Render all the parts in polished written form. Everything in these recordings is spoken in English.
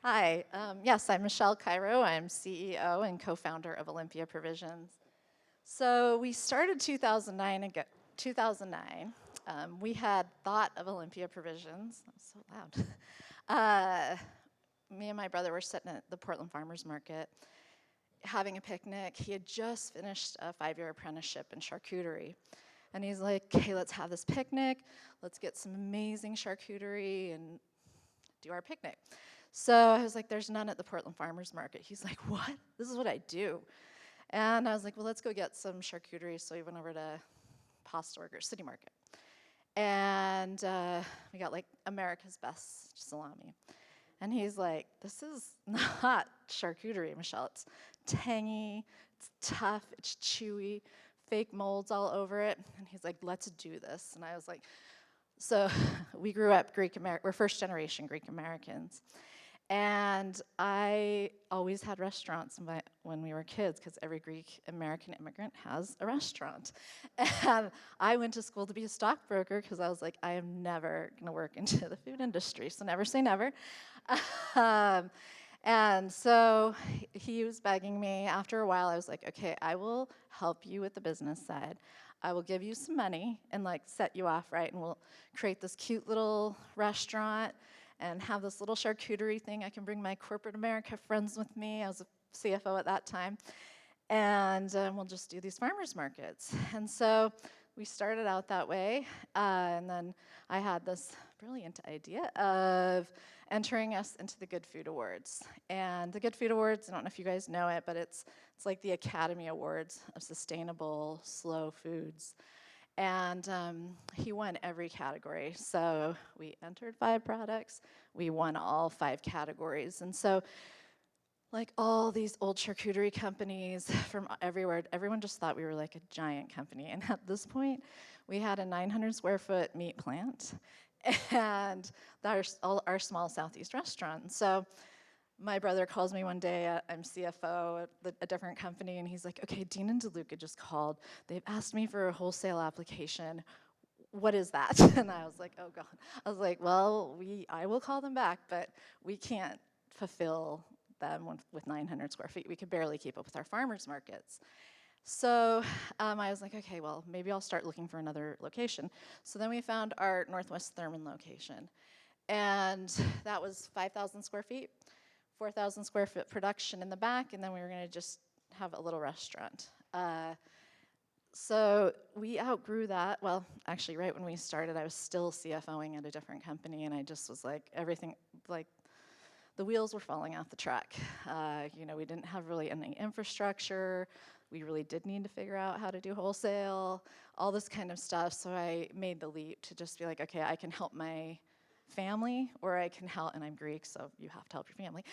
Hi, yes, I'm Michelle Cairo. I'm CEO and co-founder of Olympia Provisions. So we started 2009. We had thought of Olympia Provisions. That was so loud. Uh, Me and my brother were sitting at the Portland Farmers Market having a picnic. He had just finished a 5-year apprenticeship in charcuterie. And he's like, okay, let's have this picnic. Let's get some amazing charcuterie and do our picnic. So I was like, there's none at the Portland Farmers Market. He's like, what? This is what I do. And I was like, well, let's go get some charcuterie. So we went over to Postwerker City Market. And we got like America's best salami. And he's like, this is not charcuterie, Michelle. It's tangy, it's tough, it's chewy, fake molds all over it. And he's like, let's do this. And I was like, so we grew up we're first generation Greek Americans. And I always had restaurants when we were kids, because every Greek American immigrant has a restaurant. And I went to school to be a stockbroker because I was like, I am never going to work into the food industry, so never say never. um, and so he was begging me. After a while, I was like, okay, I will help you with the business side. I will give you some money and like set you off, right? And we'll create this cute little restaurant and have this little charcuterie thing. I can bring my corporate America friends with me. I was a CFO at that time. And we'll just do these farmers markets. And so we started out that way. And then I had this brilliant idea of entering us into the Good Food Awards. And the Good Food Awards, I don't know if you guys know it, but it's like the Academy Awards of sustainable, slow foods. And he won every category. So we entered 5 products. We won all 5 categories. And so, like all these old charcuterie companies from everywhere, everyone just thought we were like a giant company. And at this point, we had a 900 square foot meat plant and our small Southeast restaurant. So my brother calls me one day, I'm CFO at a different company, and he's like, okay, Dean and DeLuca just called. They've asked me for a wholesale application. What is that? And I was like, oh God. I was like, well, I will call them back, but we can't fulfill them with 900 square feet. We could barely keep up with our farmers markets. So I was like, okay, well, maybe I'll start looking for another location. So then we found our Northwest Thurman location. And that was 5,000 square feet. 4,000 square foot production in the back, and then we were going to just have a little restaurant. So we outgrew that. Well, actually, right when we started, I was still CFOing at a different company, and I just was like, everything, like, the wheels were falling off the truck. We didn't have really any infrastructure. We really did need to figure out how to do wholesale, all this kind of stuff. So I made the leap to just be like, okay, I can help my family, or I can help, and I'm Greek, so you have to help your family.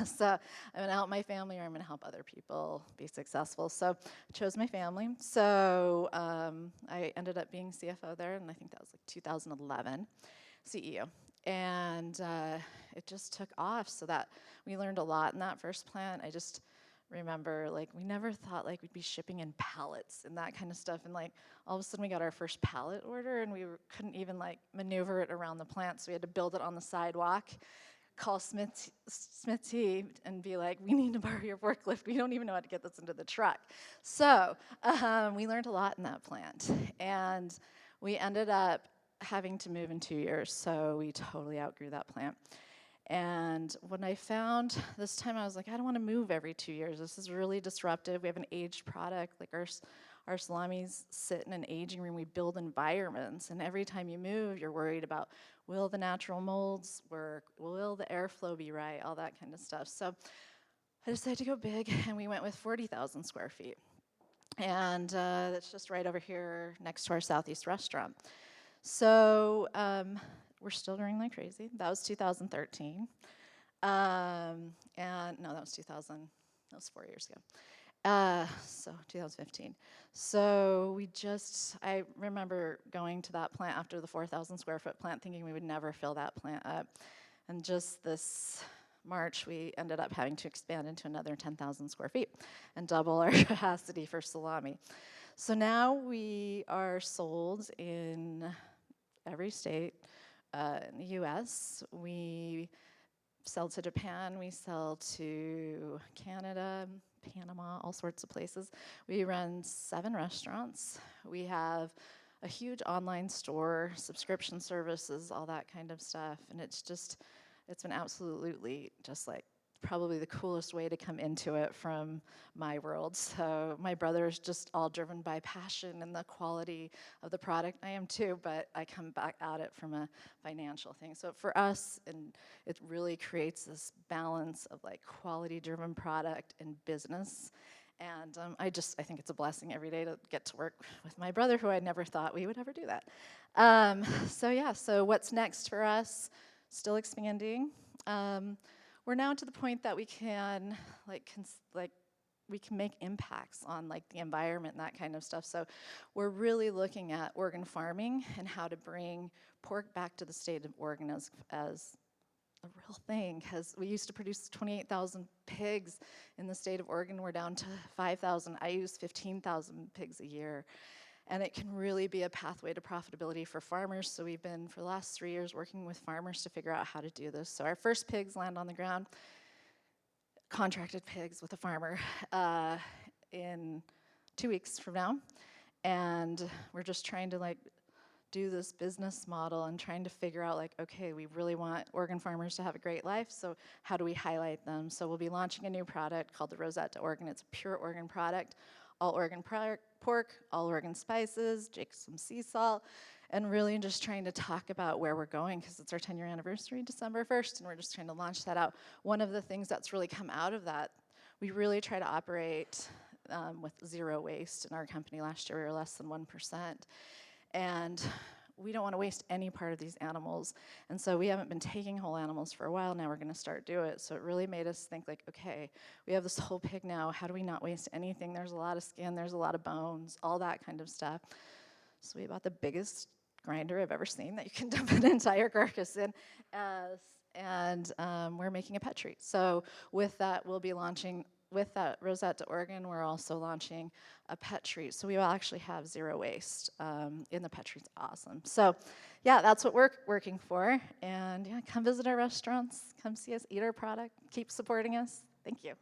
So I'm gonna help my family, or I'm gonna help other people be successful. So I chose my family. So I ended up being CFO there, and I think that was like 2011, CEO. And it just took off, so that we learned a lot in that first plant. I just remember, like, we never thought like we'd be shipping in pallets and that kind of stuff, and like all of a sudden we got our first pallet order, and we couldn't even like maneuver it around the plant, so we had to build it on the sidewalk, call Smithy and be like, we need to borrow your forklift, we don't even know how to get this into the truck. So we learned a lot in that plant, and we ended up having to move in 2 years, so we totally outgrew that plant. And when I found this time, I was like, I don't want to move every 2 years. This is really disruptive. We have an aged product. Like our salamis sit in an aging room. We build environments. And every time you move, you're worried about, will the natural molds work? Will the airflow be right? All that kind of stuff. So I decided to go big, and we went with 40,000 square feet. And that's just right over here next to our Southeast restaurant. So we're still growing like crazy. That was 2013. And no, that was 2000. That was 4 years ago. So 2015. So I remember going to that plant after the 4,000 square foot plant, thinking we would never fill that plant up. And just this March, we ended up having to expand into another 10,000 square feet and double our capacity for salami. So now we are sold in every state in the US. We sell to Japan, we sell to Canada, Panama, all sorts of places. We run 7 restaurants. We have a huge online store, subscription services, all that kind of stuff. And it's been absolutely just like probably the coolest way to come into it from my world. So my brother is just all driven by passion and the quality of the product. I am too, but I come back at it from a financial thing. So for us, and it really creates this balance of like quality-driven product and business. And I think it's a blessing every day to get to work with my brother, who I never thought we would ever do that. So what's next for us? Still expanding. We're now to the point that we can we can make impacts on like the environment and that kind of stuff. So we're really looking at organ farming and how to bring pork back to the state of Oregon as a real thing, because we used to produce 28,000 pigs in the state of Oregon. We're down to 5,000. I use 15,000 pigs a year. And it can really be a pathway to profitability for farmers. So we've been, for the last 3 years, working with farmers to figure out how to do this. So our first pigs land on the ground, contracted pigs with a farmer in 2 weeks from now. And we're just trying to like do this business model and trying to figure out like, okay, we really want organ farmers to have a great life, so how do we highlight them? So we'll be launching a new product called the Rosette de Oregon. It's a pure Oregon product, all Oregon pork, all Oregon spices, some sea salt, and really just trying to talk about where we're going, because it's our 10-year anniversary, December 1st, and we're just trying to launch that out. One of the things that's really come out of that, we really try to operate with 0 waste in our company. Last year we were less than 1%. And we don't want to waste any part of these animals. And so we haven't been taking whole animals for a while. Now we're going to start do it. So it really made us think like, okay, we have this whole pig now. How do we not waste anything? There's a lot of skin, there's a lot of bones, all that kind of stuff. So we bought the biggest grinder I've ever seen that you can dump an entire carcass in. And we're making a pet treat. So with that, we'll be launching, with that Rosette de Oregon, we're also launching a pet treat. So we will actually have 0 waste in the pet treat's awesome. So yeah, that's what we're working for. And yeah, come visit our restaurants, come see us eat our product, keep supporting us. Thank you.